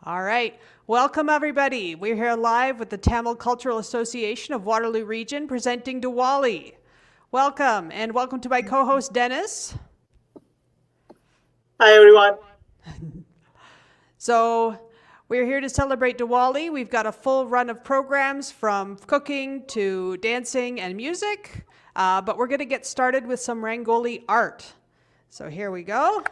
All right. Welcome, everybody. We're here live with the Tamil Cultural Association of Waterloo Region presenting Diwali. Welcome, and welcome to my co host, Dennis. Hi everyone. So, we're here to celebrate Diwali. We've got a full run of programs from cooking to dancing and music, but we're going to get started with some Rangoli art. So, here we go.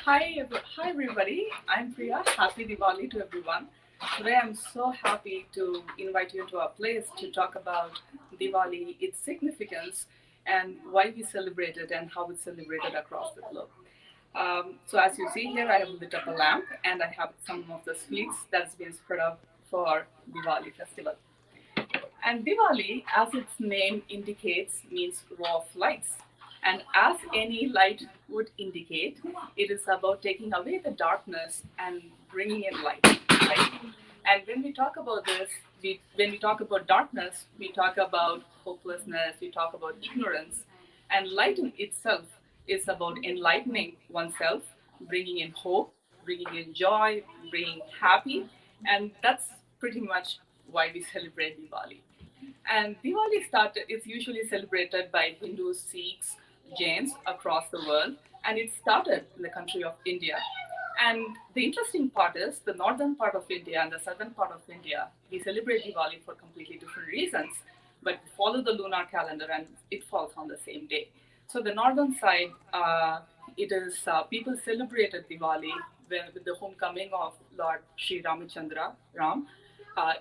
Hi everybody. I'm Priya. Happy Diwali to everyone. Today I'm so happy to invite you to our place to talk about Diwali, its significance, and why we celebrate it and how it's celebrated across the globe. So as you see here, I have lit up a lamp and I have some of the sweets that's been spread out for Diwali festival. And Diwali, as its name indicates, means row of lights. And as any light would indicate, it is about taking away the darkness and bringing in light. Right? And when we talk about this, when we talk about darkness, we talk about hopelessness, we talk about ignorance. And light in itself is about enlightening oneself, bringing in hope, bringing in joy, bringing happy. And that's pretty much why we celebrate Diwali. And Diwali is usually celebrated by Hindus, Sikhs, Jains across the world, and it started in the country of India. And the interesting part is the northern part of India and the southern part of India, we celebrate Diwali for completely different reasons, but we follow the lunar calendar and it falls on the same day. So the northern side, it is people celebrated Diwali with the homecoming of Lord Sri Ramachandra Ram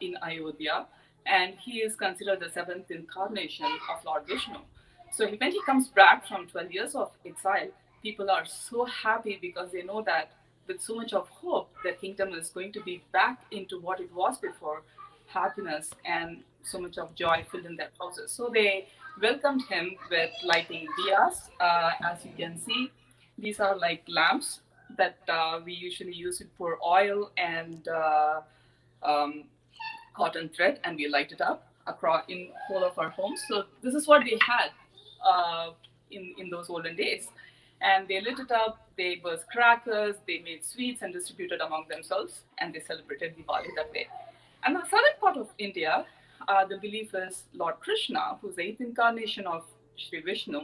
in Ayodhya, and he is considered the seventh incarnation of Lord Vishnu. So when he comes back from 12 years of exile, people are so happy because they know that with so much of hope, the kingdom is going to be back into what it was before, happiness and so much of joy filled in their houses. So they welcomed him with lighting diyas. As you can see, these are like lamps that we usually use it for oil and um, cotton thread, and we light it up across in all of our homes. So this is what they had in those olden days, and they lit it up. They burst crackers, they made sweets and distributed among themselves, and they celebrated Diwali that way. And the southern part of India, the belief is Lord Krishna, who's the eighth incarnation of Sri Vishnu.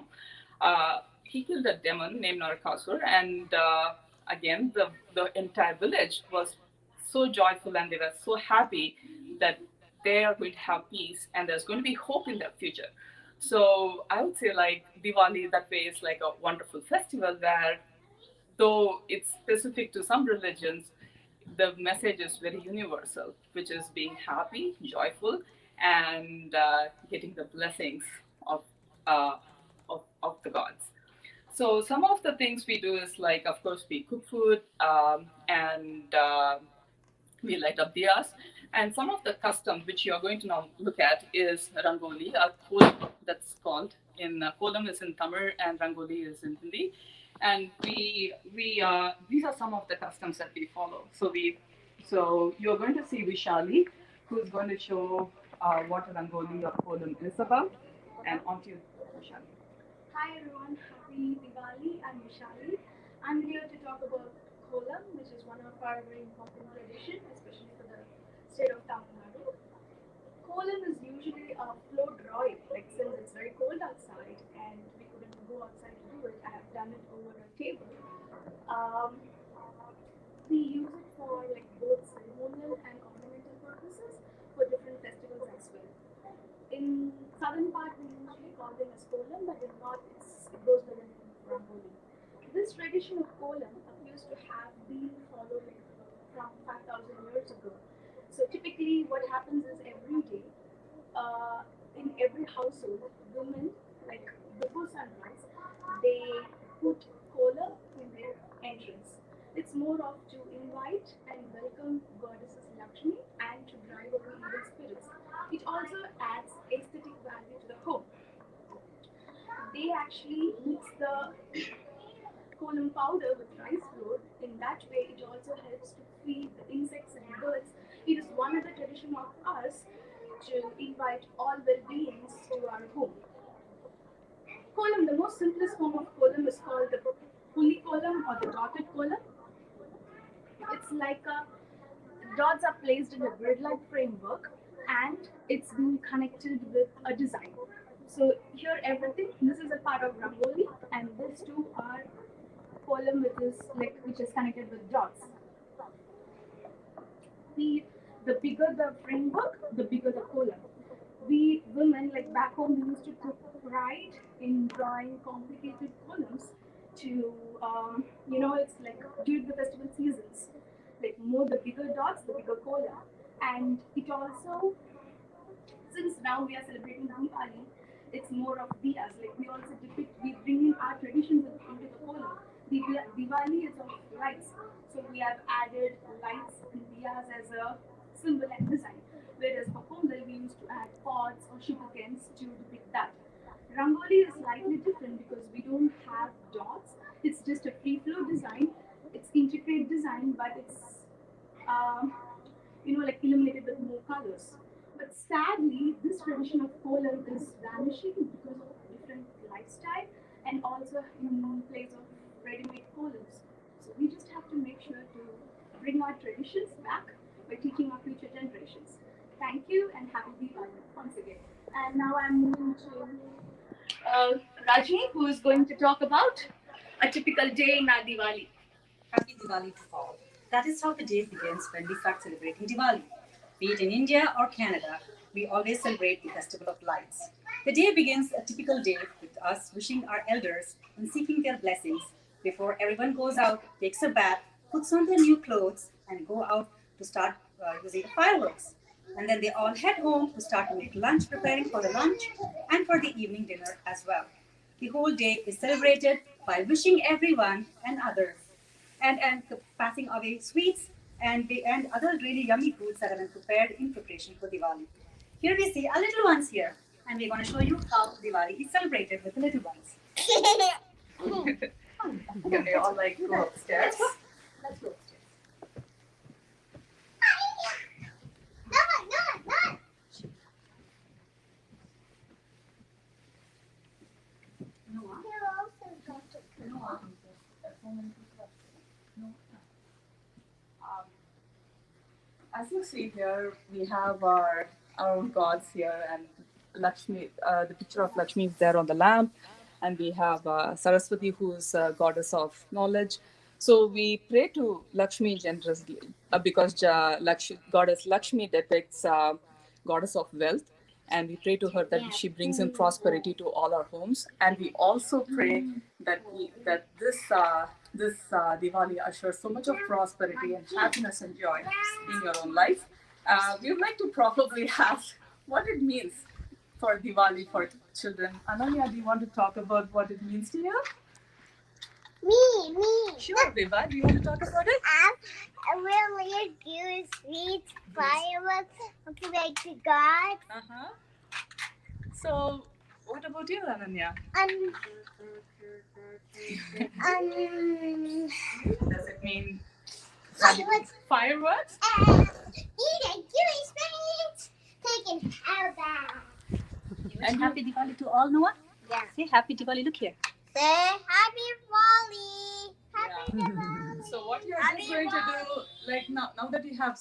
He killed a demon named Narakasur, and again, the entire village was so joyful and they were so happy that they are going to have peace and there's going to be hope in their future. So I would say like Diwali that way is like a wonderful festival where though it's specific to some religions, the message is very universal, which is being happy, joyful, and getting the blessings of, uh, of the gods. So some of the things we do is like, of course, we cook food and we light up diyas. And some of the customs which you are going to now look at is Rangoli, a Kolam that's called. In Kolam is in Tamil and Rangoli is in Hindi. And we these are some of the customs that we follow. So you're going to see Vishali, who's going to show what Rangoli or Kolam is about. And on to you, Vishali. Hi everyone, happy Diwali. I'm Vishali. I'm here to talk about Kolam, which is one of our very important tradition, especially for the state of Tamil Nadu. Kolam is usually a floor drawing, like since it's very cold outside and we couldn't go outside to do it, I have done it over a table. Um, we use it for like both ceremonial and ornamental purposes for different festivals as well. In southern part, we usually call them as kolam, but in north, it goes by the name of rangoli. This tradition of kolam appears to have been followed like, from 5,000 years ago. So typically, what happens is every day, in every household, women, like before sunrise, they put kolam in their entrance. It's more of to invite and welcome goddesses Lakshmi and to drive away evil spirits. It also adds aesthetic value to the home. They actually mix the kolam powder with rice flour. In that way, it also helps to feed the insects and birds. It is one of the tradition of us to invite all well-beings to our home. Kolam, the most simplest form of kolam is called the puli kolam or the dotted kolam. It's like dots are placed in a grid-like framework and it's being connected with a design. So here everything, this is a part of Rangoli and these two are kolam which is connected with dots. The bigger the framework, the bigger the kolam. We women, like back home, we used to take pride in drawing complicated columns to, it's like during the festival seasons. Like more the bigger dots, the bigger kolam. And it also, since now we are celebrating Diwali, it's more of diyas. Like we bring in our traditions into the kolam. The Diwali is of lights, so we have added lights and diyas as a symbol and design. Whereas for Pongal, we used to add pots or sugarcanes to depict that. Rangoli is slightly different because we don't have dots. It's just a free flow design. It's intricate design, but it's um, like illuminated with more colors. But sadly, this tradition of kolam is vanishing because of different lifestyle and also in place of ready-made colams. So we just have to make sure to bring our traditions back by teaching our future generations. Thank you and happy Diwali once again. And now I'm moving to Rajni, who is going to talk about a typical day in our Diwali. Happy Diwali to all. That is how the day begins when we start celebrating Diwali. Be it in India or Canada, we always celebrate the Festival of Lights. The day begins a typical day with us wishing our elders and seeking their blessings before everyone goes out, takes a bath, puts on their new clothes, and go out to start using the fireworks. And then they all head home to start to make lunch, preparing for the lunch and for the evening dinner as well. The whole day is celebrated by wishing everyone and others and passing away sweets and other really yummy foods that have been prepared in preparation for Diwali. Here we see our little ones here, and we're going to show you how Diwali is celebrated with the little ones. Can they all like go upstairs? Let's go upstairs. As you see here, we have our own gods here, and Lakshmi. The picture of Lakshmi is there on the lamp, and we have Saraswati, who is goddess of knowledge. So we pray to Lakshmi generously because goddess Lakshmi depicts goddess of wealth, and we pray to her that she brings in prosperity to all our homes. And we also pray that this Diwali ushers so much of prosperity and happiness and joy in your own life. We would like to probably ask what it means for Diwali for children. Ananya, do you want to talk about what it means to you? Me. Sure, Viva. Do you want to talk about it? Really good sweets, fireworks, pray to God. Uh-huh. So, what about you, Ananya? Does it mean fireworks? Eating gooey sweets, taking a bath. And happy Diwali to all, Noah. Yeah. Say happy Diwali. Look here. Say happy Diwali. Happy Diwali. So what you're just going to do, like now that you have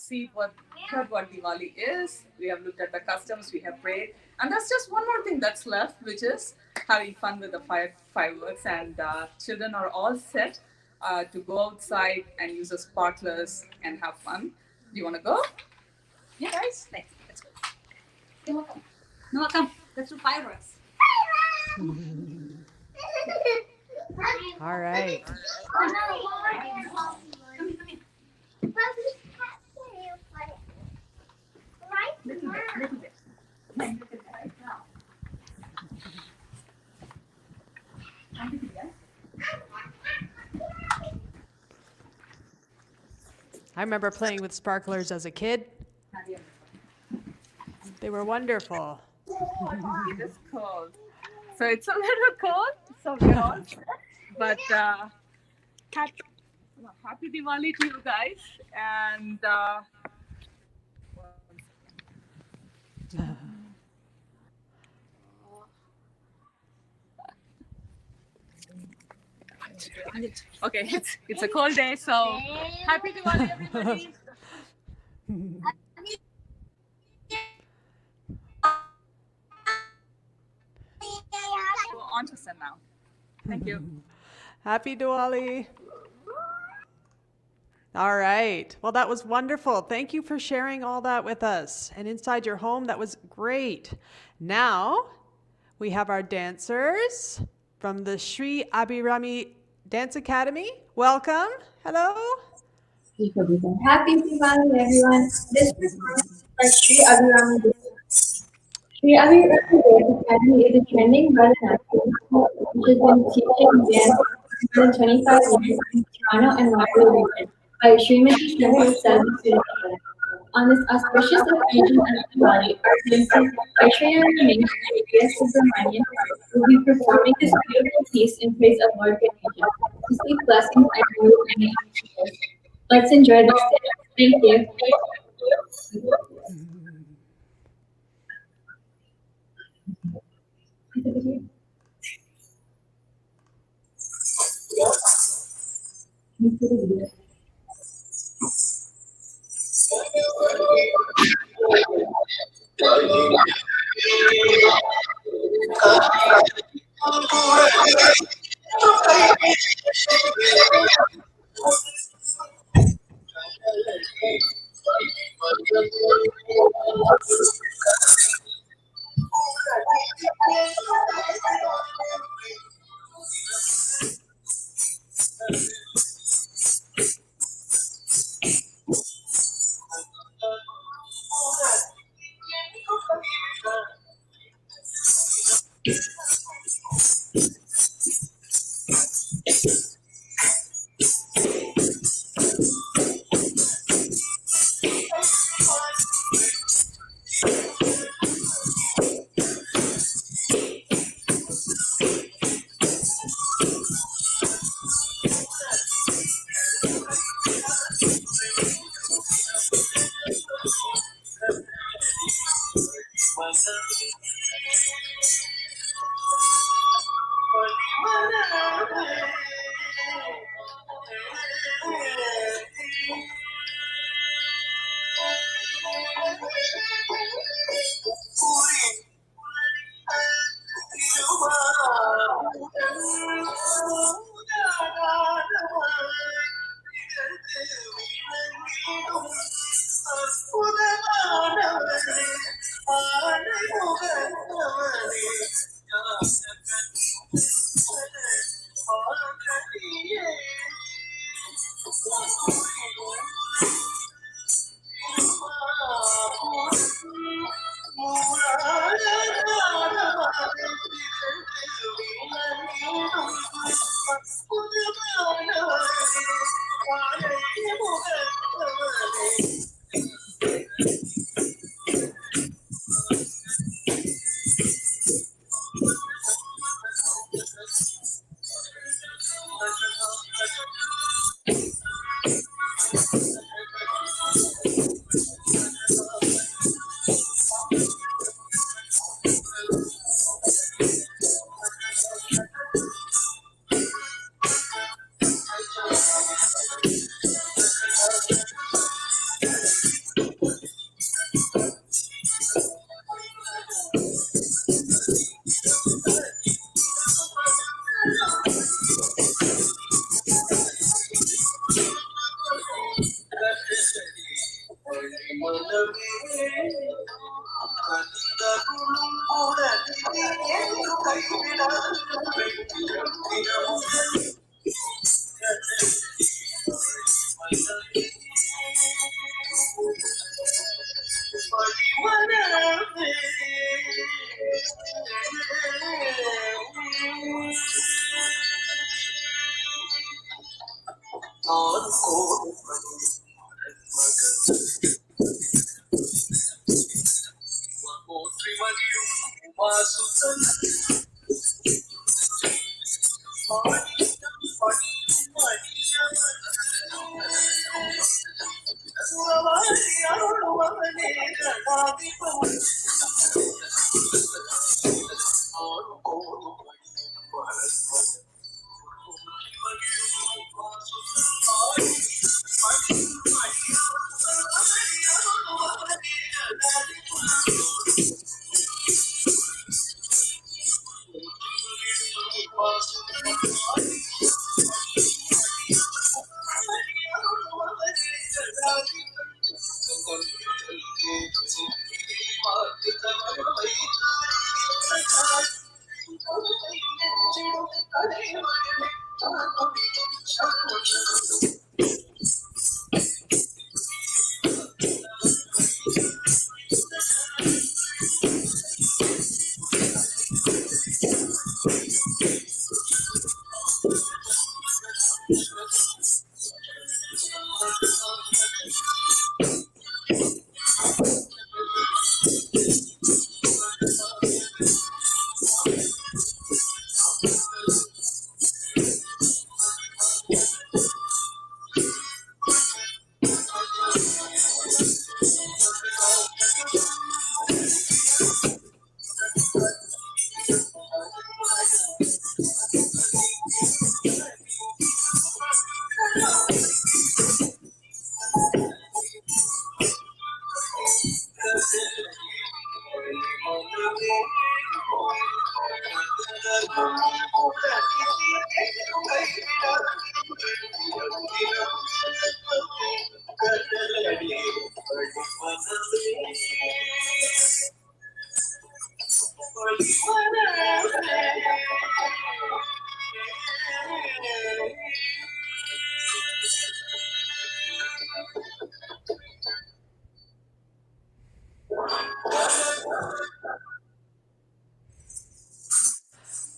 heard what Diwali is, we have looked at the customs, we have prayed, and that's just one more thing that's left, which is having fun with the fireworks. And children are all set to go outside and use the sparklers and have fun. Do you want to go? Yeah, guys. Let's go. Noah, come. Let's do fireworks. All right. Little bit. And look at that right now. I remember playing with sparklers as a kid. They were wonderful. It is cold. So it's a little cold, so we're all set. But happy Diwali to you guys. And Okay, it's a cold day, so happy Diwali, everybody. Go on to Sen now. Thank you. Happy Diwali. All right. Well, that was wonderful. Thank you for sharing all that with us. And inside your home, that was great. Now, we have our dancers from the Sri Abhirami Dance Academy. Welcome. Hello. Happy Diwali, everyone. This is by Sri Abhirami Dance. Sri Abhirami Dance Academy is a trending Bharatanatyam which has been teaching dance for more than 25 years in Toronto and Waterloo region by Srimati Shri Sadhu. On this auspicious occasion of Diwali, our dancers Aishwarya Ramesh and Priya Subramanian will be performing this beautiful piece in praise of Lord Ganesha to seek blessings and remove any obstacles. Let's enjoy this dance. Thank you.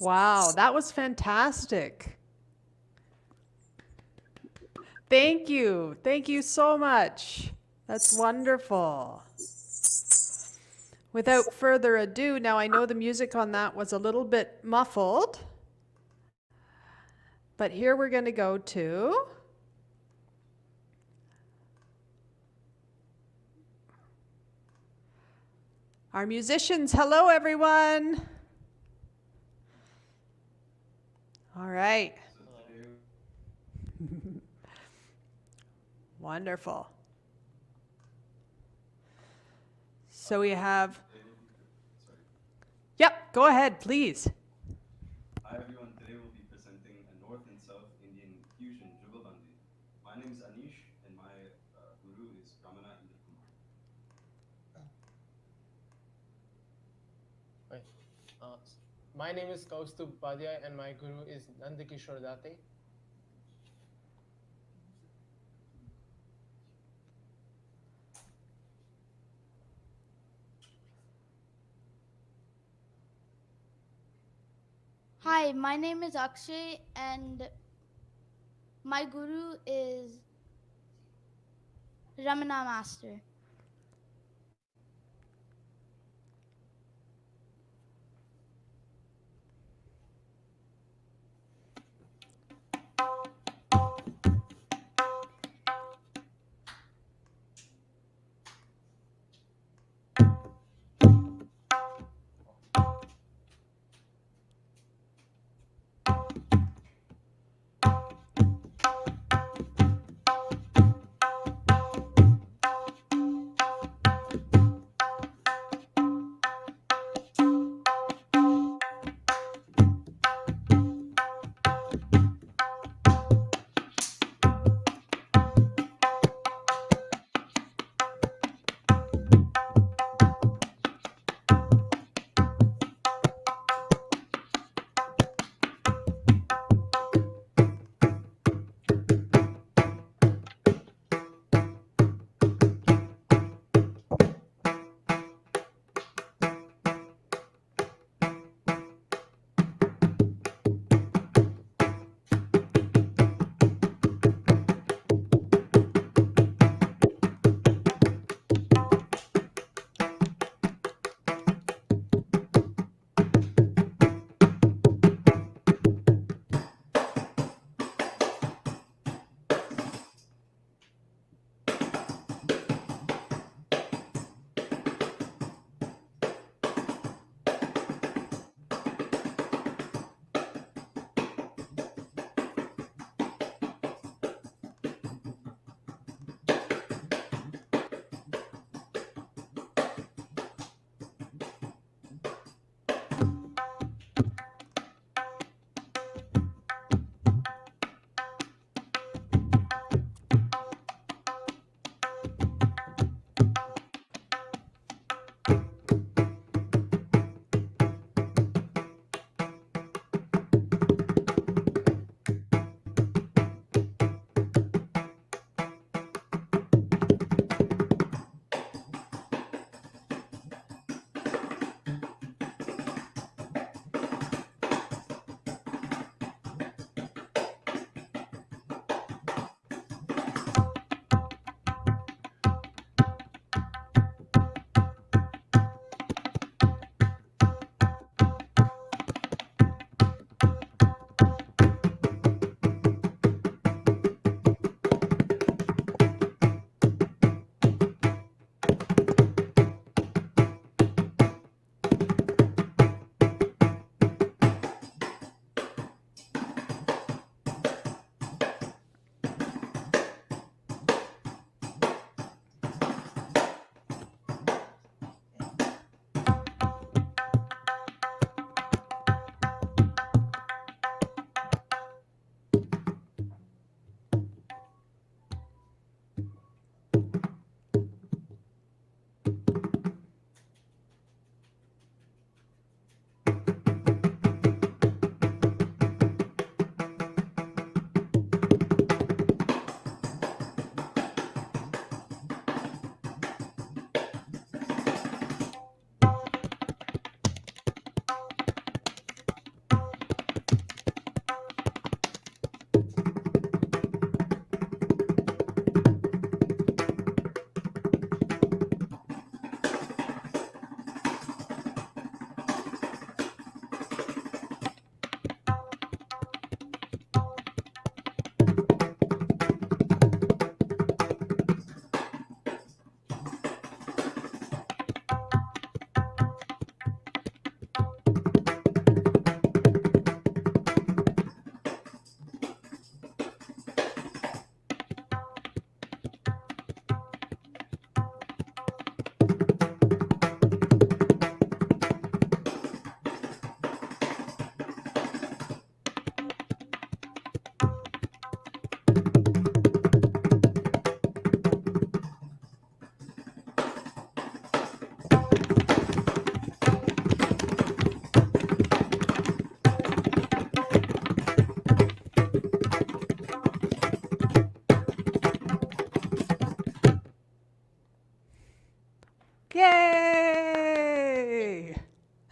Wow, that was fantastic. Thank you. Thank you so much. That's wonderful. Without further ado, now I know the music on that was a little bit muffled, but here we're going to go to our musicians. Hello, everyone. All right. Wonderful. So we have, yep, go ahead, please. Hi everyone, today we'll be presenting a North and South Indian fusion Jugalbandi. My name is Anish and my guru is Ramana Indrakumar. My name is Kaustubh Upadhyay and my guru is Nandakishore Date. Hi, my name is Akshay and my guru is Ramana Master.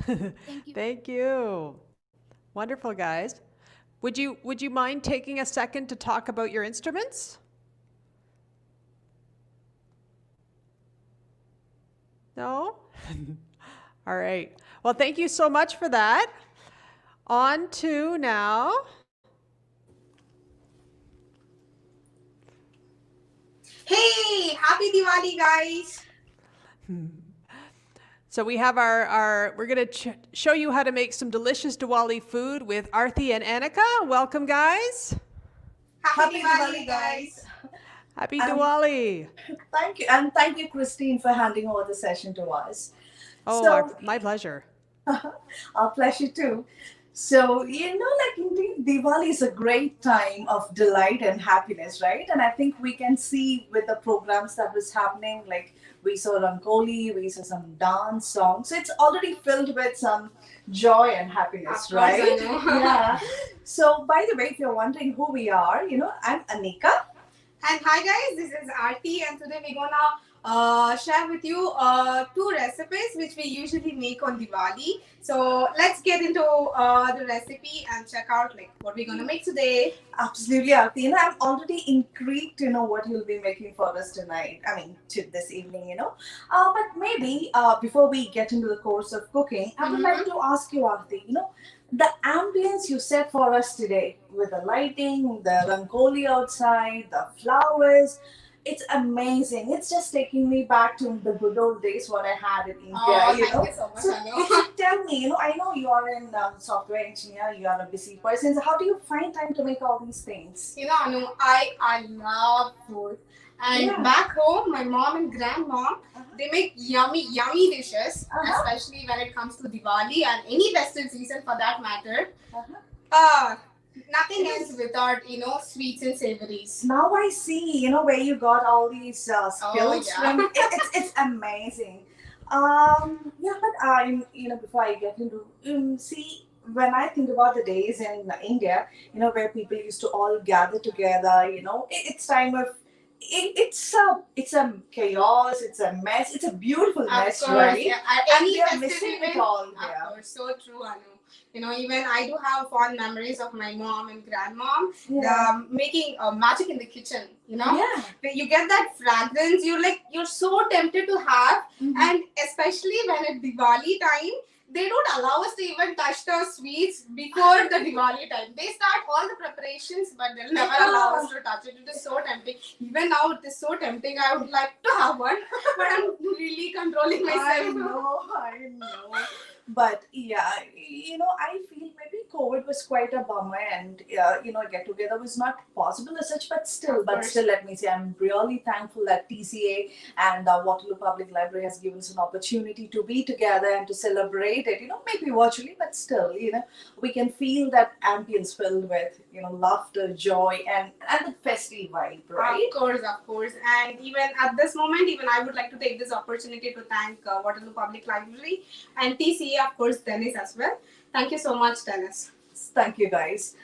Thank you. Thank you. Wonderful, guys. Would you mind taking a second to talk about your instruments? No? All right. Well, thank you so much for that. On to now. Hey, happy Diwali, guys! So we have we're going to show you how to make some delicious Diwali food with Arthi and Annika. Welcome, guys. Happy Diwali, guys! Happy Diwali. Thank you, and thank you, Christine, for handing over the session to us. Oh, So, my pleasure. our pleasure too. So, like indeed, Diwali is a great time of delight and happiness, right? And I think we can see with the programs that was happening, like we saw Rangoli, we saw some dance songs. So it's already filled with some joy and happiness, Of course, I right? know. Yeah. So, by the way, if you're wondering who we are, I'm Anika. And hi guys, this is Aarti, and today we're gonna share with you two recipes which we usually make on Diwali. So let's get into the recipe and check out like what we're gonna make today. Absolutely, Aarti. I'm already intrigued to know what you'll be making for us tonight. I mean, this evening. But maybe before we get into the course of cooking, I would like to ask you, Aarti, the ambience you set for us today with the lighting, the rangoli outside, the flowers. It's amazing. It's just taking me back to the good old days what I had in India. Oh, thank you so much, So, Anu. tell me, I know you are in software engineer. You are a busy person. So how do you find time to make all these things? Anu, I love food. And Yeah. back home, my mom and grandmom, they make yummy, yummy dishes, especially when it comes to Diwali and any festive season for that matter. Nothing else without, sweets and savories. Now I see, where you got all these skills yeah. from. It's amazing. Yeah, but before I get into see, when I think about the days in India, where people used to all gather together, it's time of it's a chaos, it's a mess, it's a beautiful mess, Of course, right? yeah. And Any we are festive missing it event, all of here. course, so true, Anu. Even I do have fond memories of my mom and grandmom making magic in the kitchen. Yeah. When you get that fragrance, you're so tempted to have, and especially when at Diwali time, they don't allow us to even touch the sweets before the Diwali time. They start all the preparations, but they'll never allow us to touch it. It is so tempting. Even now, it is so tempting. I would like to have one, but I'm really controlling myself. I know. But yeah, I feel maybe COVID was quite a bummer, and get together was not possible as such. But still, let me say, I'm really thankful that TCA and Waterloo Public Library has given us an opportunity to be together and to celebrate it. Maybe virtually, but still, we can feel that ambience filled with laughter, joy, and the festive vibe, right? Of course. And even at this moment, even I would like to take this opportunity to thank Waterloo Public Library and TCA, of course, Dennis as well. Thank you so much, Dennis. Thank you, guys.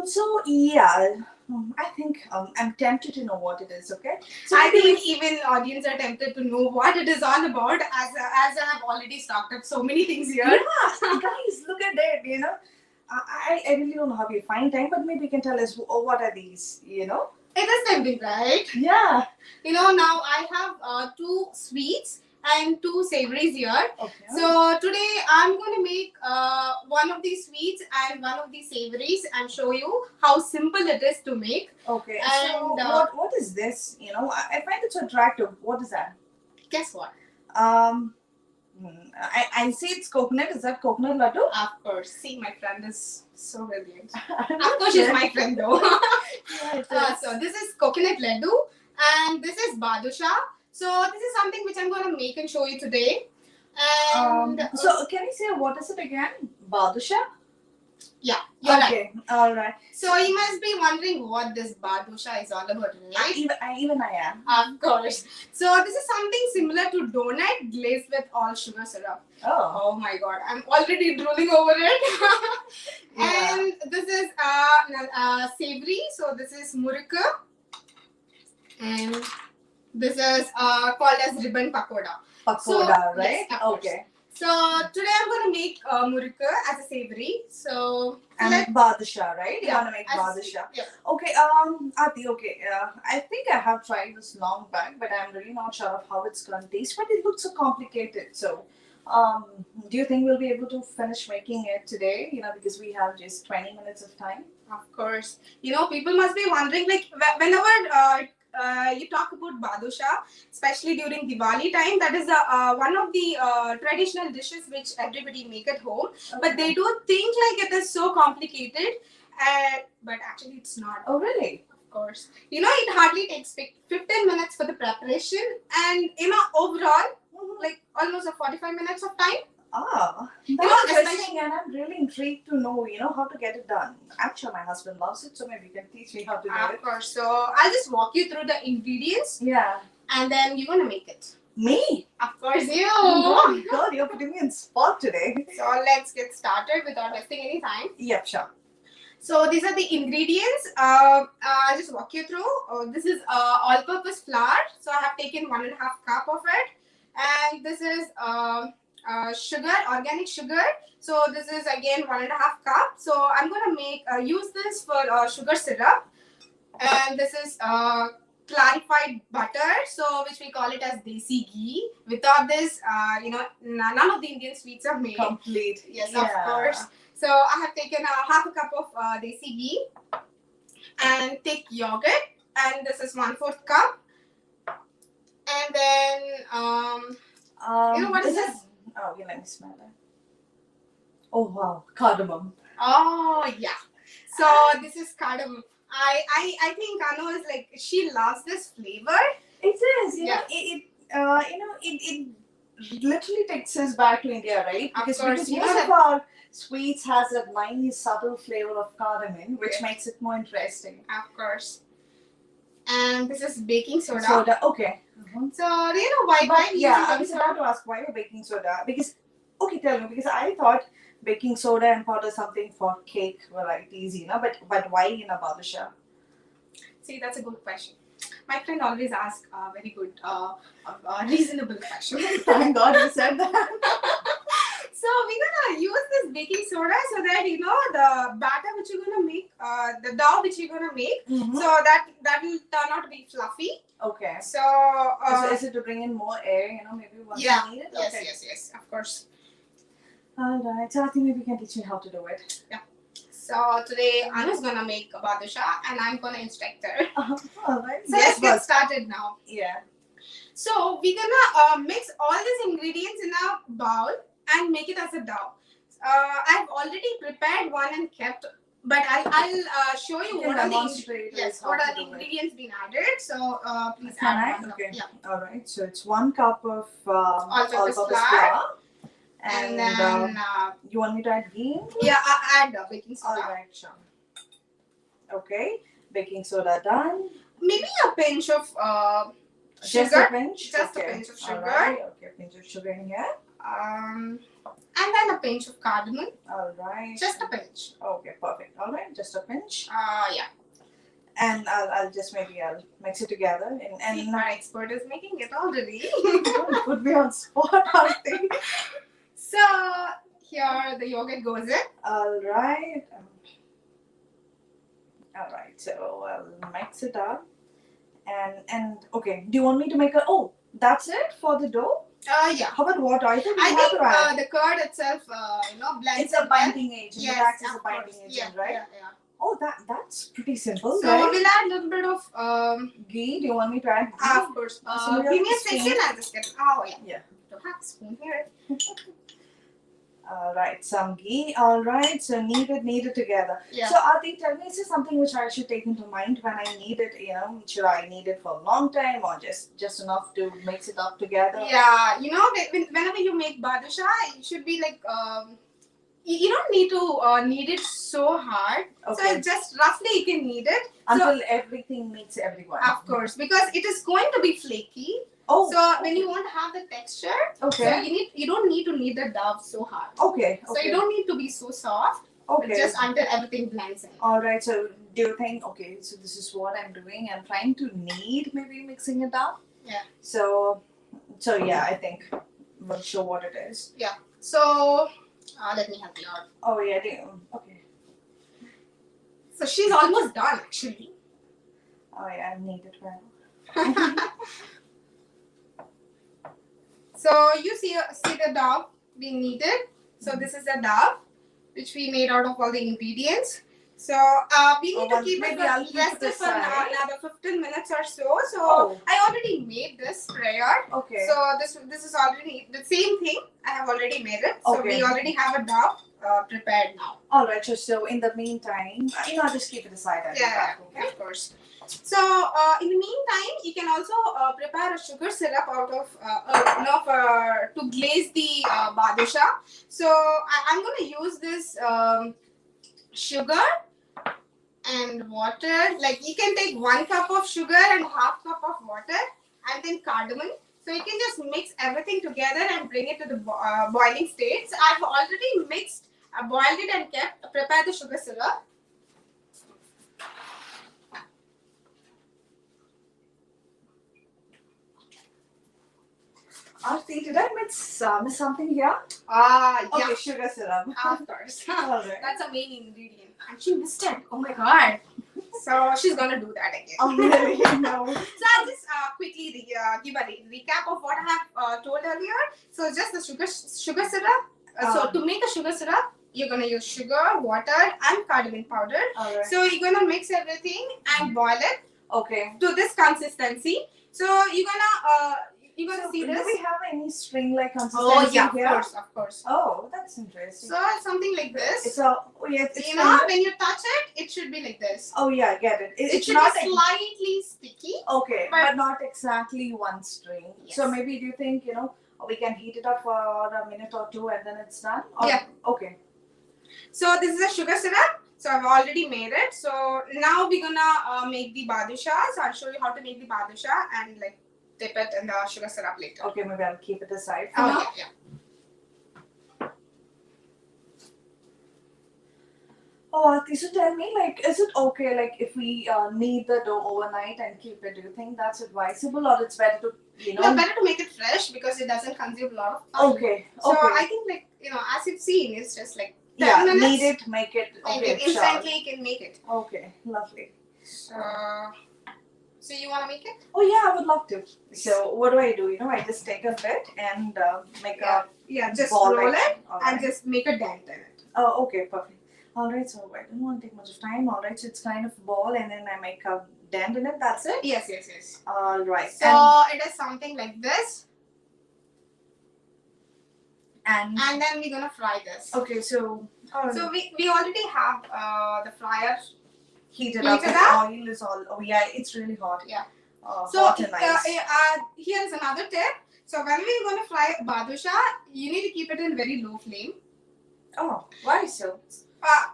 So yeah, I think I'm tempted to know what it is. Okay. So I think even audience are tempted to know what it is all about, as I have already stocked up so many things here. yeah, guys, look at it. I really don't know how you find time, but maybe you can tell us what are these. It is tempting, right? Yeah. Now I have two sweets and two savories here. Okay. So today I'm going to make one of these sweets and one of these savories and show you how simple it is to make. Okay. And so what is this? I find it so attractive. What is that? Guess what? I see it's coconut. Is that coconut laddu? Of course. See, my friend is so brilliant. Of course, she's my friend though. So this is coconut laddu and this is badusha. So this is something which I'm going to make and show you today. And so can you say what is it again? Badusha? Yeah, you're right. Okay, all right. So you must be wondering what this badusha is all about, right? Even I am. Of course. So this is something similar to donut glazed with all sugar syrup. Oh my god, I'm already drooling over it. And this is savory. So this is murukku. And this is called as ribbon pakoda. Pakoda, right? Yes, okay. So today I'm going to make murukku as a savoury. So And badasha, right? You Yeah, want to make as a badasha. sweet, yeah. Okay, Ati, okay. I think I have tried this long back, but I'm really not sure of how it's gonna taste. But it looks so complicated. So, do you think we'll be able to finish making it today? You know, because we have just 20 minutes of time. Of course. You know, people must be wondering, like, whenever you talk about badusha, especially during Diwali time, that is one of the traditional dishes which everybody make at home. But they do think like it is so complicated, but actually it's not. Oh, really? Of course. You know, it hardly takes 15 minutes for the preparation, and you know, overall, like almost a 45 minutes of time. Ah, know, that's especially- interesting, and I'm really intrigued to know, you know, how to get it done. I'm sure my husband loves it, so maybe you can teach me how to do Of it. course. So I'll just walk you through the ingredients, Yeah. and then you're gonna make it. Me? Of course, you. Oh my God, you're putting me in spot today. So let's get started without wasting any time. Yep, sure. So these are the ingredients. I'll just walk you through. This is all-purpose flour. So I have taken 1.5 cup of it, and this is sugar, organic sugar. So this is again 1.5 cup. So I'm gonna use this for sugar syrup, and this is clarified butter, so which we call it as desi ghee. Without this, you know, none of the Indian sweets are made Complete. Yes, Yeah. of course. So I have taken 1/2 cup of desi ghee, and take yogurt, and this is 1/4 cup, and then you know what is this? Oh, yeah, let me smell it. Oh wow, cardamom. Oh yeah. So this is cardamom. I think Anu is like, she loves this flavor. It is, you know, it literally takes us back to India, right? Of Because course, you know most that- of our sweets has a nice subtle flavor of cardamom, which Yes. makes it more interesting. Of course. And this is baking soda. Soda, okay. So do you know why? But we yeah, use I was about to ask why you're baking soda. Because, okay, tell me, because I thought baking soda and powder something for cake varieties, you know, but why in a badasha? See, that's a good question. My friend always asks very good, reasonable question. Thank God you said that. So we're gonna use this baking soda so that you know the batter which you're gonna make, the dough which you're gonna make, so that will turn out to be fluffy. Okay. So So is it to bring in more air, you know, maybe once yeah, you need it? yes, Okay. yes, of course. Alright, so I think maybe you can teach me how to do it. So today Anu's gonna make a badusha and I'm gonna instruct her. Alright. So let's get started now. Yeah. So we're gonna mix all these ingredients in a bowl and make it as a dough. I've already prepared one and kept, but I'll show you You what can are the demonstrate yes, how what to are the do it. ingredients being added. So please Can add I? one. Okay. Yeah. Alright, so it's 1 cup of All-purpose all-purpose flour. flour. And then You want me to add ghee? yeah, add baking soda. Alright, sure. Okay, baking soda done. Maybe a pinch of Just a sugar. pinch? Just a Okay. pinch of sugar. Alright, okay, a pinch of sugar in here. And then a pinch of cardamom. Alright. Just a pinch. Okay, perfect. Alright, just a pinch. Yeah. And I'll just I'll mix it together and Our expert is making it already. don't put me on spot, I think. So here the yogurt goes in. Alright. Alright, so I'll mix it up. And okay, do you want me to make that's it for the dough? Yeah. How about water? I think we I have think to add. the curd itself, you know, blends. It's a it well. binding agent. Yes, it acts as of a binding course. agent, Yeah, right? yeah. Oh, that's pretty simple, So right? we'll add a little bit of Ghee. Do you want me to add ghee? of course. So we Give me have a to spoon. second. I'll just get. Oh yeah. Yeah. Don't have a spoon here. Alright, some ghee. Alright, so knead it together. Yeah. So Ati, tell me, is this something which I should take into mind when I knead it? You know, should I knead it for a long time or just enough to mix it up together? Yeah, you know, whenever you make badusha, it should be like you don't need to knead it so hard. Okay. So just roughly you can knead it. Until everything meets everyone. Of course, because it is going to be flaky. Oh. So when you want to have the texture, Okay. so you don't need to knead the dough so hard. Okay. So you don't need to be so soft. Okay. Just until everything blends in. Alright, so do you think, okay, so this is what I'm doing. I'm trying to knead, maybe mixing it up. Yeah. So yeah, I think will show what it is. Yeah. So let me help you out. Oh yeah, okay. So she's almost done actually. Oh yeah, I need it well. So you see the dough being kneaded. So this is the dough which we made out of all the ingredients. So we need to keep it I'll keep rested it for aside. another 15 minutes or so. So I already made this prayer. Okay. So this is already the same thing. I have already made it. So we already have a dough prepared now. All right. So in the meantime, I'll just keep it aside. Yeah, of course. So in the meantime, you can also prepare a sugar syrup out of to glaze the badusha. So I'm going to use this sugar and water. Like you can take 1 cup of sugar and half cup of water, and then cardamom. So you can just mix everything together and bring it to the boiling state. So I've already mixed, boiled it and prepared the sugar syrup. Aarti, did I miss something here? Yeah. Okay, sugar syrup. Of course. Alright. That's a main ingredient. And she missed it. Oh my god. So she's gonna do that again. Oh really? No. So I'll just quickly give a recap of what I have told earlier. So just the sugar syrup. So to make a sugar syrup, you're gonna use sugar, water, and cardamom powder. Alright. So you're gonna mix everything and boil it to this consistency. So you're gonna see this. Do we have any string-like consistency Oh yeah, here? of course. Oh, that's interesting. So something like this. It's when you touch it, it should be like this. Oh yeah, I get it. It should not be slightly sticky. Okay, but not exactly one string. Yes. So maybe do you think we can heat it up for a minute or two and then it's done? Yeah. Okay. So this is a sugar syrup. So I've already made it. So now we're gonna make the badusha. So I'll show you how to make the badusha and like dip it in the sugar syrup later. Okay, maybe I'll keep it aside for now. Yeah. Oh, Aarti, so tell me, is it okay, if we knead the dough overnight and keep it? Do you think that's advisable, or it's better to, No, better to make it fresh because it doesn't consume a lot of time. Okay. So I think as you've seen, it's just like 10 Yeah, minutes. knead it, make it. Okay, sure. Instantly you can make it. Okay, lovely. So you want to make it? Oh yeah, I would love to. So what do? I just take a bit and make a just ball roll like it that. and just make a dent in it. Oh, okay, perfect. All right, so I don't want to take much of time. All right, so it's kind of a ball, and then I make a dent in it. That's it. Yes. All right. So it is something like this, and then we're gonna fry this. Okay, so So we already have the fryer heated up. The oil is all. Oh yeah, it's really hot. Yeah. So hot and nice. Here's another tip. So when we're gonna fry badusha, you need to keep it in very low flame. Oh, why so?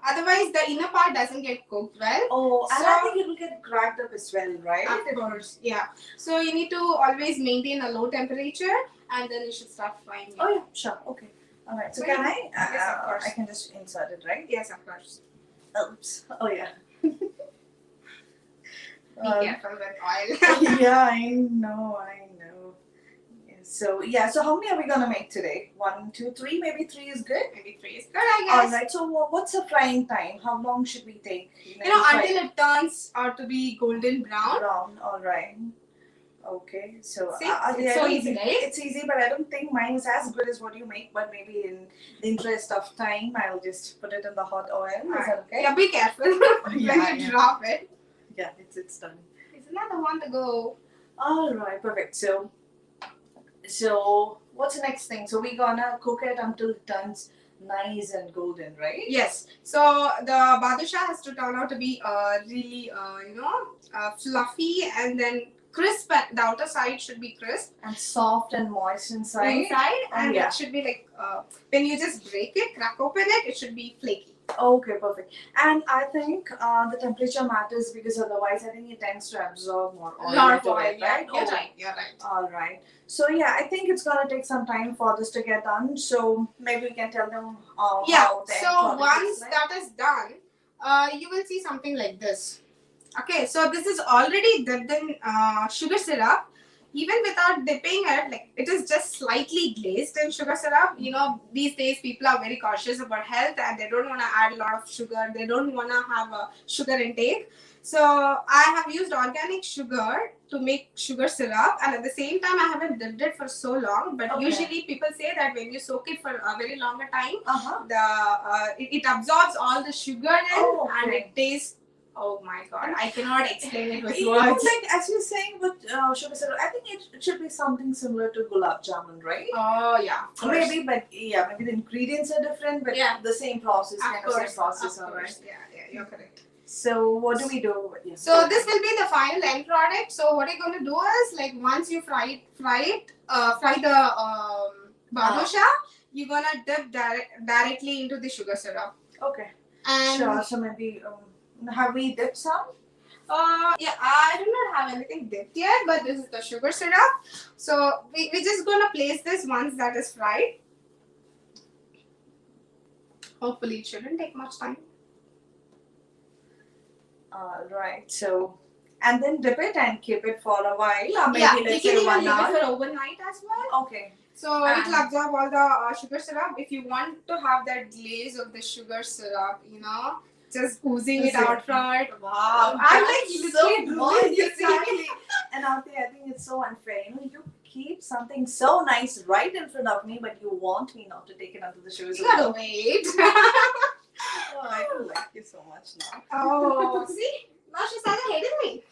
Otherwise, the inner part doesn't get cooked well. Oh, and So- I think it will get cracked up as well, right? Of course, yeah. So you need to always maintain a low temperature, and then you should start frying it. Oh yeah, sure. Okay. All right. So So can you- I? Yes, of course. I can just insert it, right? Yes, of course. Oops. Oh yeah. Be careful with oil. Yeah, I know. Yes. So how many are we gonna make today? 1, 2, 3. Maybe 3 is good. Maybe 3 is good, I guess. All right. So what's the frying time? How long should we take? Until it turns out to be golden brown. Brown. All right. Okay. So See? I It's so don't easy, think- right? It's easy, but I don't think mine is as good as what you make. But maybe in the interest of time, I'll just put it in the hot oil. Is that okay? Yeah, be careful when you drop it. Yeah, it's done. Isn't that the one to go? All right, perfect. So what's the next thing? So we're gonna cook it until it turns nice and golden, right? Yes. So the badusha has to turn out to be really, fluffy and then crisp. The outer side should be crisp. And soft and moist inside. And yeah. it should be like when you just break it, crack open it, it should be flaky. Okay, perfect. And I think the temperature matters because otherwise I think it tends to absorb more oil. Lot of into oil, it, right? You're Okay. right. You're right. All right. So yeah, I think it's gonna take some time for this to get done. So maybe we can tell them how the So product once is like. that is done, you will see something like this. Okay, so this is already dipped in sugar syrup. even without dipping it, like it is just slightly glazed in sugar syrup. You know, these days people are very cautious about health and they don't want to add a lot of sugar. They don't want to have a sugar intake. So I have used organic sugar to make sugar syrup, and at the same time I haven't dipped it for so long. But usually people say that when you soak it for a very longer time, it absorbs all the sugar in, and it tastes. Oh my god, I cannot explain it with words. Like as you're saying with sugar syrup, I think it should be something similar to gulab jamun, right? Oh yeah, of course. Maybe, but yeah, maybe the ingredients are different, but the same process, Of course, same process, of alright. course. Yeah, you're correct. So what do we do? Yeah. So this will be the final end product. So what you're going to do is, like, once you fry the balusha, you're gonna dip directly into the sugar syrup. Okay. And sure. So maybe have we dipped some? Yeah, I do not have anything dipped yet, but this is the sugar syrup. So we're just gonna place this once that is fried. Hopefully it shouldn't take much time. Right. So, and then dip it and keep it for a while. Or maybe Yeah, let's you say can 1 even leave hour. it for overnight as well. Okay. So it will absorb all the sugar syrup. If you want to have that glaze of the sugar syrup, you know, just oozing it out front. Wow. I'm like literally drooling, you see. Exactly. And Aarti, I think it's so unfair. You know, you keep something so nice right in front of me, but you want me not to take it onto the sugar You syrup. gotta wait. Oh, I don't like you so much now. Oh, see? Now she started hating me.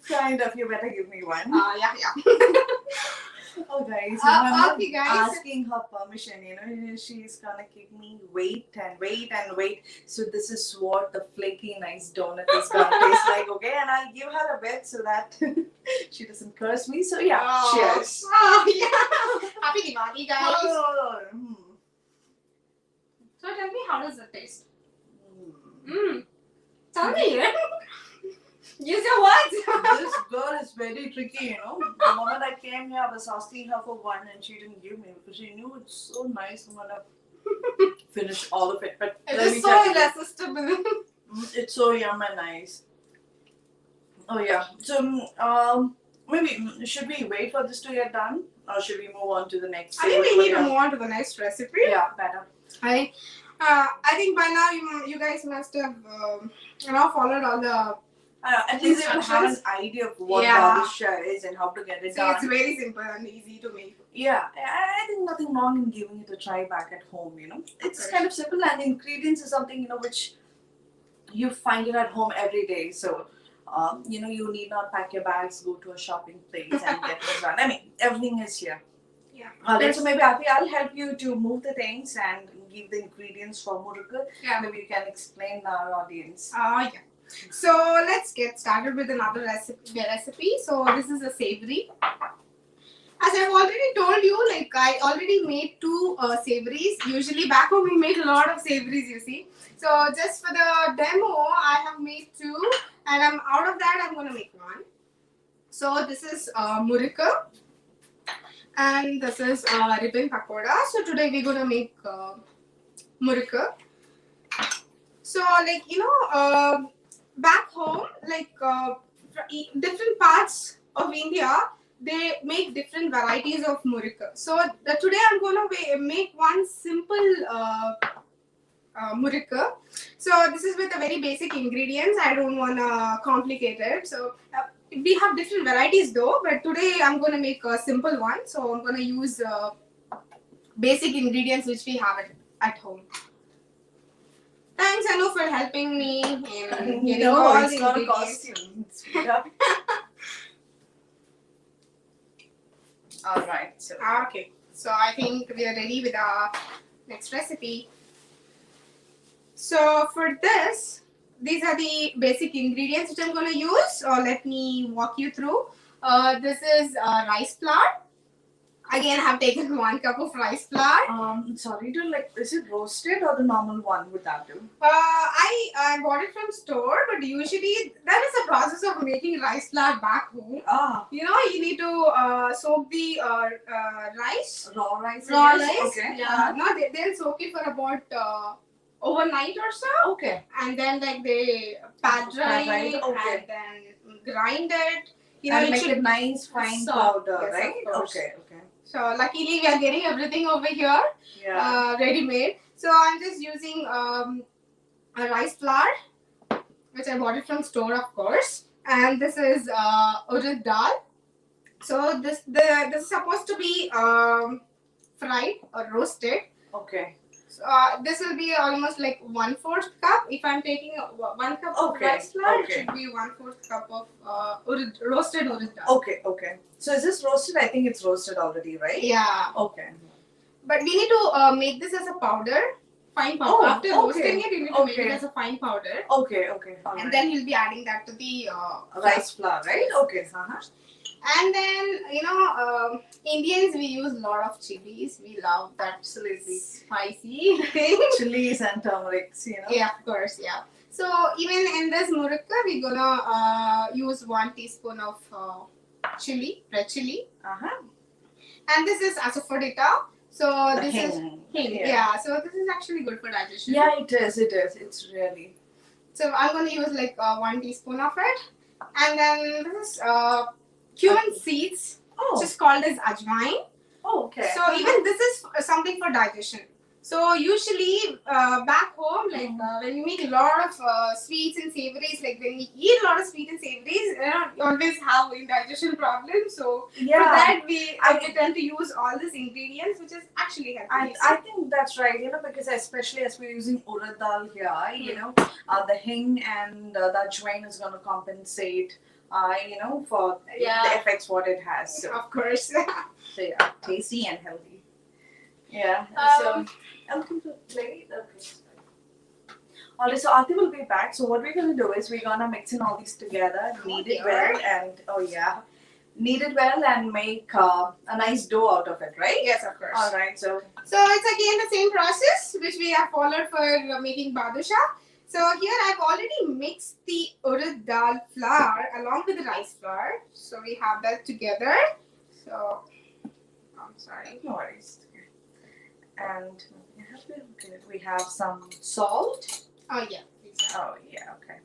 Kind of. You better give me one. Yeah. Oh, guys. I'm okay, guys. asking her permission. You know, she's gonna keep me wait and wait and wait. So this is what the flaky, nice donut is gonna taste like. Okay, and I'll give her a bit so that she doesn't curse me. So yeah, cheers. Oh, yeah. Happy Diwali, guys. Oh. So tell me, how does it taste? Tell me. Use your words. This girl is very tricky, you know. The moment I came here, I was asking her for one and she didn't give me because she knew it's so nice. I'm gonna finish all of it. But It let is me so tell you, irresistible. it's so yum and nice. Oh yeah. So maybe should we wait for this to get done or should we move on to the next? I think we need to move on to the next recipe. Yeah, better. I think by now you guys must have followed all the at least you have an idea of what balusha is and how to get it done. It's very simple and easy to make. Yeah, I think nothing wrong in giving it a try back at home, you know. It's kind of simple and the ingredients is something, you know, which you find it at home every day. So, you know, you need not pack your bags, go to a shopping place and get it done. I mean, everything is here. Yeah. So maybe I'll help you to move the things and give the ingredients for murukku. Yeah. Maybe you can explain our audience. Yeah. So let's get started with another recipe. So this is a savoury. As I've already told you, like I already made two savouries. Usually back home we make a lot of savouries, you see. So just for the demo, I have made two, and out of that I'm gonna make one. So this is murukku. And this is ribbon pakoda. So today we're gonna make murukku. So like you know, back home, like different parts of India, they make different varieties of murukku. So today I'm gonna make one simple murukku. So this is with the very basic ingredients. I don't wanna complicate it. So. We have different varieties though, but today I'm going to make a simple one. So I'm going to use basic ingredients which we have at home. Thanks Anu for helping me in getting all the ingredients. Alright, so. Okay, so I think we are ready with our next recipe. So for this, these are the basic ingredients which I'm going to use. Let me walk you through. This is rice flour. Again, I have taken 1 cup of rice flour. Sorry to is it roasted or the normal one? Would that do? I bought it from store, but usually that is the process of making rice flour back home. You know, you need to soak the rice. Raw rice. Okay. Yeah. No, they'll soak it for about overnight or so. Okay. And then like they pat dry it okay. and then grind it And it make should it nice, fine soft. powder, Yes, of right? course. Okay, okay. So luckily we are getting everything over here, Yeah. ready made. So I'm just using a rice flour, which I bought it from store, of course, and this is urad dal. So this is supposed to be fried or roasted. Okay. So, this will be almost like 1/4 cup. If I'm taking 1 cup of Okay, rice flour, it okay. should be 1/4 cup of roasted urad dal. Okay, okay. So is this roasted? I think it's roasted already, right? Yeah. Okay. But we need to make this as a powder, fine powder. Oh, After okay. roasting it, you need to make it Okay. as a fine powder. Okay, okay. All And right. then you'll be adding that to the Rice flour, right? Okay. Uh-huh. And then, Indians, we use a lot of chilies. We love that Absolutely. spicy thing. Chilies and turmerics, Yeah, of course, yeah. So even in this murukka, we're gonna use 1 teaspoon of chili, red chili. Uh-huh. And this is asafoetida. So The this is hing. hing. Yeah. Yeah, so this is actually good for digestion. Yeah, it is. It is. It's really. So I'm gonna use like 1 teaspoon of it. And then this is cumin seeds, which is called as ajwain. Oh, okay. So even this is something for digestion. So usually back home, like when we make a lot of sweets and savories, like when we eat a lot of sweets and savories, you always have indigestion problems. So for that we tend to use all these ingredients, which is actually healthy. I think that's right, because especially as we're using urad dal here, the hing and the ajwain is going to compensate, for the effects what it has. So, of course. so yeah, tasty and healthy. Yeah. So, welcome to play. Okay. Alright, so Aarti will be back. So what we're gonna do is we're gonna mix in all these together, knead it well, and make a nice dough out of it, right? Yes, of course. All right. So it's again the same process which we have followed for making badusha. So here I've already mixed the urad dal flour along with the rice flour. So we have that together. So I'm sorry. No worries. And we have some salt. Oh yeah. Oh yeah. Okay.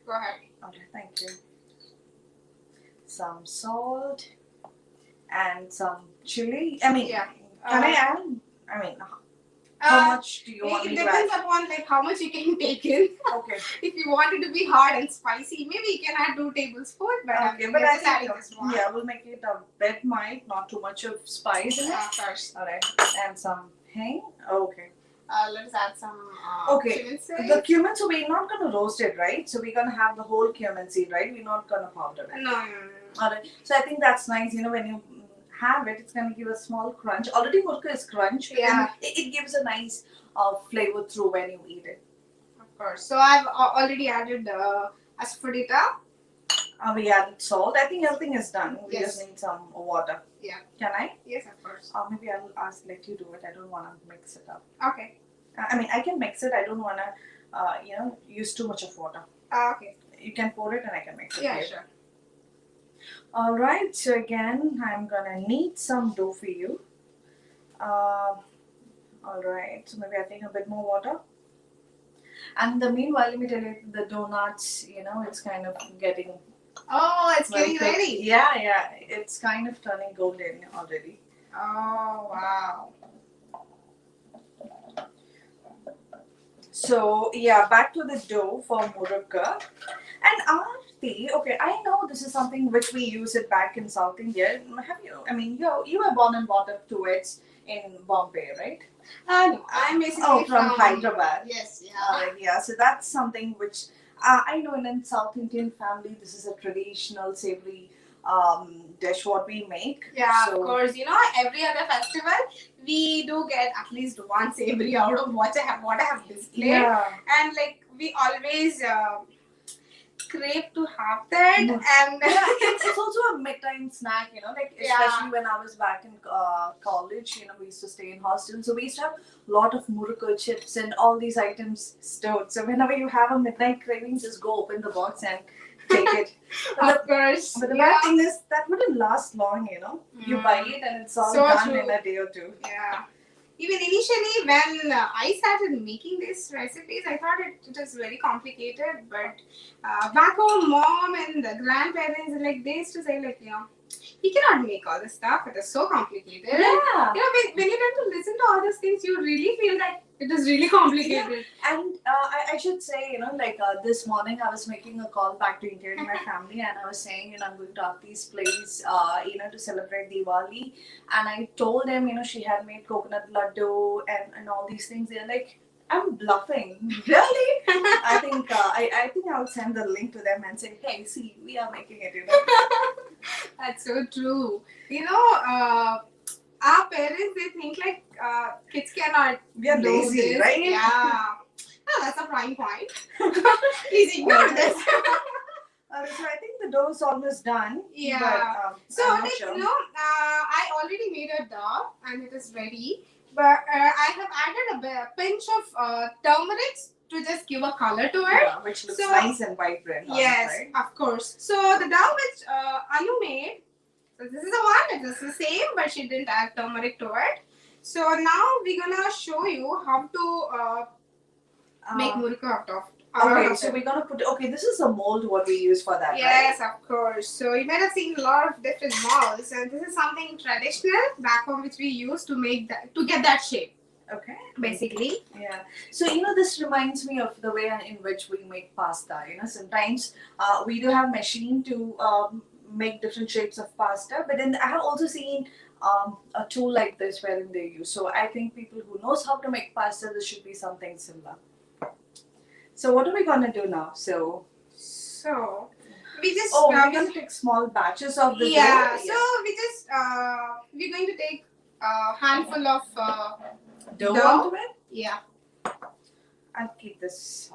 Go ahead. Okay. Thank you. Some salt and some chili. I mean, can I add? I mean, how much do you want me to add? It depends upon like how much you can take in. Okay. If you want it to be hard and spicy, maybe you can add 2 tablespoons. But But I just adding think, this one. yeah, we'll make it a bit mild, not too much of spice in it. First. All right. And some hing. Okay. Let's add some Okay. cumin seeds. The cumin, so we're not going to roast it, right? So we're going to have the whole cumin seed, right? We're not going to powder it. No. All right. So I think that's nice. When you have it, it's going to give a small crunch. Already murka is crunch. Yeah. It gives a nice flavor through when you eat it. Of course. So I've already added asafoetida. We added salt. I think everything is done. We Yes. just need some water. Yeah. Can I? Yes, of course. Maybe I'll let you do it. I don't want to mix it up. Okay. I mean, I can mix it. I don't want to, use too much of water. Okay. You can pour it and I can mix it. Yeah, here. sure. All right. So again, I'm gonna need some dough for you. All right. So maybe I take a bit more water. And in the meanwhile, let me tell you, the donuts, it's kind of getting. Oh, it's very getting cooked. ready. Yeah. It's kind of turning golden already. Oh, wow. So yeah, back to the dough for murukka. And Aarti, okay, I know this is something which we use it back in South India. Have you? I mean, you were born and brought up to it in Bombay, right? No, I'm basically from Hyderabad. Yes, yeah. Yeah. So that's something which I know in South Indian family, this is a traditional savory dish what we make. Yeah, So- of course. Every other festival, we do get at least one savory out of what I have displayed. Yeah. And like we always crave to have that. Mm. And It's also a midtime snack, especially when I was back in college, we used to stay in hostel. So we used to have a lot of murukku chips and all these items stored. So whenever you have a midnight craving, just go open the box and take it. of course. But the bad thing is that wouldn't last long, You buy it and it's all So done true. in a day or two. Yeah. Even initially, when I started making these recipes, I thought it was very complicated. But back home, mom and the grandparents, like, they used to say, like, you cannot make all this stuff. It is so complicated. Yeah. When you tend to listen to all those things, you really feel that it is really complicated. Yeah. And I should say, this morning I was making a call back to India to my family, and I was saying, I'm going to Aarti's place, to celebrate Diwali. And I told them, she had made coconut laddu and all these things. They're like, I'm bluffing. Really? I think I'll send the link to them and say, hey, see, we are making it. That's so true. Our parents, they think like kids cannot. We are do lazy, this. right? Yeah. Oh, that's a prime point. Please ignore this. So I think the dough is almost done. Yeah. But, So, I'm not sure. I already made a dough and it is ready. But I have added a pinch of turmeric to just give a color to it. Yeah, which looks nice and vibrant. Yes, right? of course. So the dough which Anu made, so this is the one, it is the same, but she didn't add turmeric to it. So now we're gonna show you how to make murukku out of. Okay, so we're gonna put. Okay, this is a mold what we use for that. Yes, right? of course. So you might have seen a lot of different molds, and this is something traditional back home which we use to make that to get that shape. Okay. Basically. Yeah. So this reminds me of the way in which we make pasta. Sometimes we do have machine to make different shapes of pasta, but then I have also seen a tool like this wherein they use. So I think people who knows how to make pasta, this should be something similar. So what are we gonna do now? So we just we're gonna take small batches of the yeah. dough. So we just we're going to take a handful of dough onto it. Yeah. I'll keep this.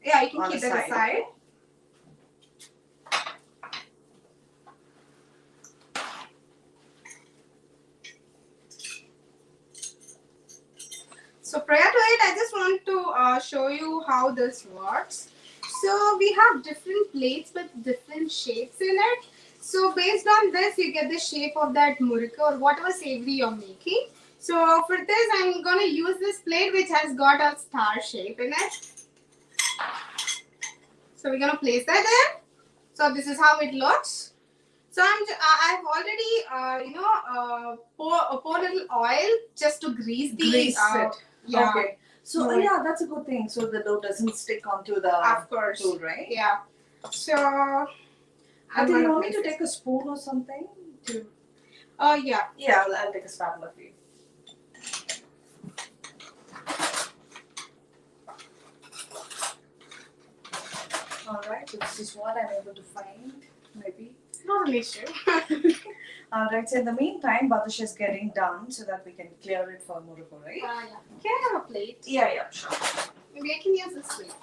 Yeah, you can on keep the that side. aside. So prior to it, I just want to show you how this works. So we have different plates with different shapes in it. So based on this, you get the shape of that murukku or whatever savory you're making. So for this, I'm going to use this plate which has got a star shape in it. So we're going to place that in. So this is how it looks. So I've already poured a little oil just to grease Grease it. Yeah. Okay. So yeah, that's a good thing. So the dough doesn't stick onto the Of course. tool, right? Yeah. So I think you want me to take a spoon or something to. Oh yeah. Yeah, I'll take a spatula for you. Alright, so this is what I'm able to find, maybe. Not an issue. Alright, so in the meantime, Badish is getting done so that we can clear it for murukku, right? Yeah. Can I have a plate? Yeah, sure. Maybe I can use this plate.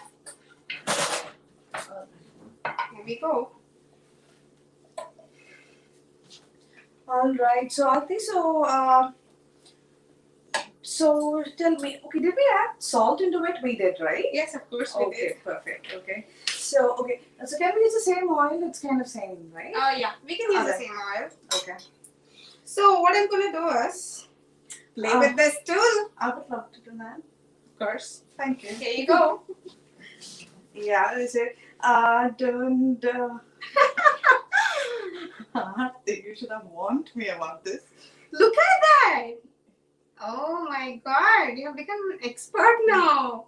Here we go. Alright, so Aarti, so tell me, okay, did we add salt into it? We did, right? Yes, of course we Okay, did. perfect. Okay. So can we use the same oil? It's kind of same, right? Yeah, we can use the Okay. same oil. Okay. So what I'm gonna do is play with this tool. I would love to do that. Of course. Thank you. Here you go. Yeah, is it? Don't. You should have warned me about this. Look at that. Oh my god, you have become an expert now.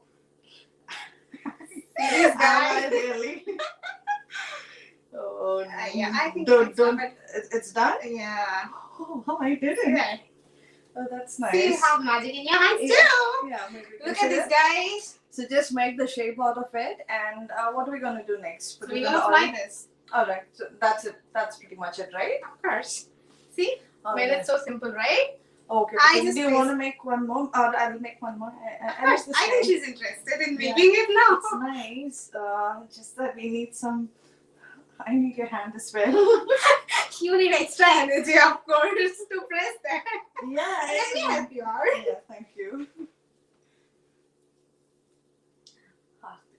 Serious guy. Really? Oh, Yeah, I think don't. it's It's done? Yeah. Oh, I did it. Yeah. Oh, that's nice. See, you have magic in your hands Yeah. too. Yeah, maybe. Look at this, guys. So just make the shape out of it, and what are we gonna do next? Put So it we're in gonna the fry oil? this. All right. So that's it. That's pretty much it, right? Of course. See? All Made right. it so simple, right? Okay. I Do just you placed- want to make one more? Or I will make one more. Of course. I think she's interested in Yeah. making it now. It's nice. Just that we need some. I need your hand as well. You need extra energy, of course, to press that. Yeah. Let me help you out. Yeah. Thank you.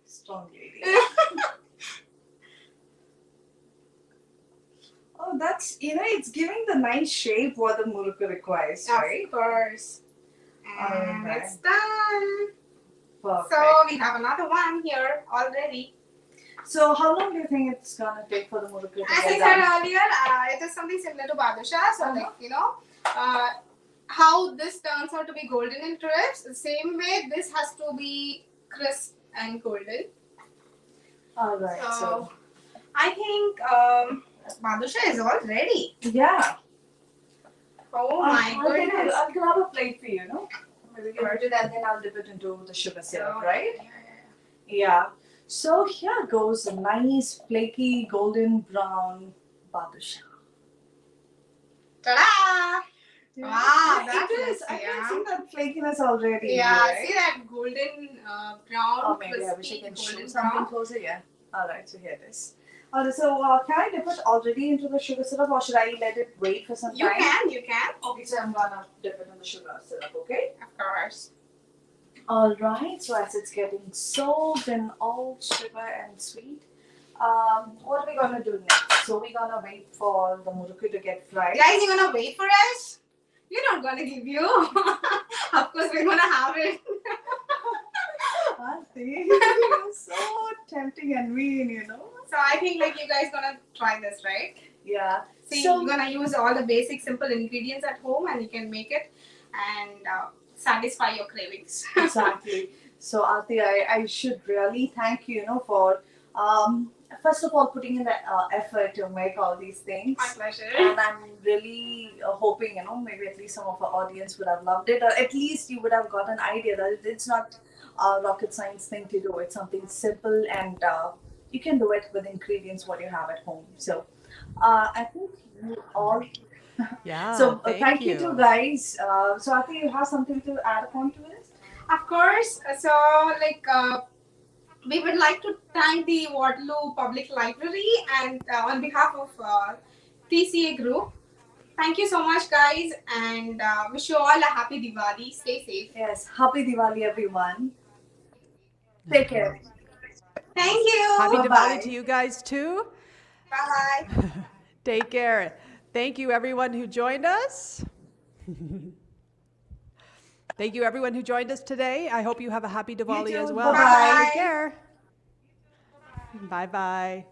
Strong lady. Oh, that's it's giving the nice shape what the murukku requires, right? Of course. And Alright. it's done. Perfect. So we have another one here already. So how long do you think it's gonna take for the murukku to As I get said done? earlier, it is something similar to badusha. So how this turns out to be golden in crisp, the same way this has to be crisp and golden. Alright, So so I think badusha is all ready. yeah. Oh my goodness. I'll grab a plate for you, no? Maybe give it to that, then I'll dip it into the sugar syrup, right? Yeah. So here goes a nice flaky golden brown badusha. Ta-da! Wow, that it is. looks, I can yeah. see that flakiness already. Yeah, right? see that golden brown, Oh, maybe I wish I crispy can show golden something brown. closer. Yeah. Alright, so here it is. Alright, so can I dip it already into the sugar syrup or should I let it wait for some You time? you can. Okay, so I'm gonna dip it in the sugar syrup, okay? Of course. Alright, so as it's getting soaked in all sugar and sweet, what are we gonna do next? So we're gonna wait for the murukku to get fried. Guys, you're gonna wait for us? We're not gonna give you. Of course, we're gonna have it. Auntie, you're so tempting and mean, you know. So I think like you guys gonna try this, right? Yeah. See, So- you're gonna use all the basic simple ingredients at home and you can make it and satisfy your cravings. Exactly. So Auntie, I should really thank you, you know, for first of all putting in the effort to make all these things. My pleasure. And I'm really hoping, you know, maybe at least some of our audience would have loved it, or at least you would have got an idea that it's not a rocket science thing to do. It's something simple, and you can do it with ingredients what you have at home. So I think you all. Yeah. So thank you to guys. So I think you have something to add upon to it. Of course. So like we would like to thank the Waterloo Public Library and on behalf of TCA Group. Thank you so much, guys, and wish you all a happy Diwali. Stay safe. Yes, happy Diwali, everyone. Take care. Thank you. Happy Bye-bye. Diwali to you guys too. Bye bye. Take care. Thank you, everyone who joined us. Thank you, everyone who joined us today. I hope you have a happy Diwali too. as well. Bye-bye. Take care. Bye bye.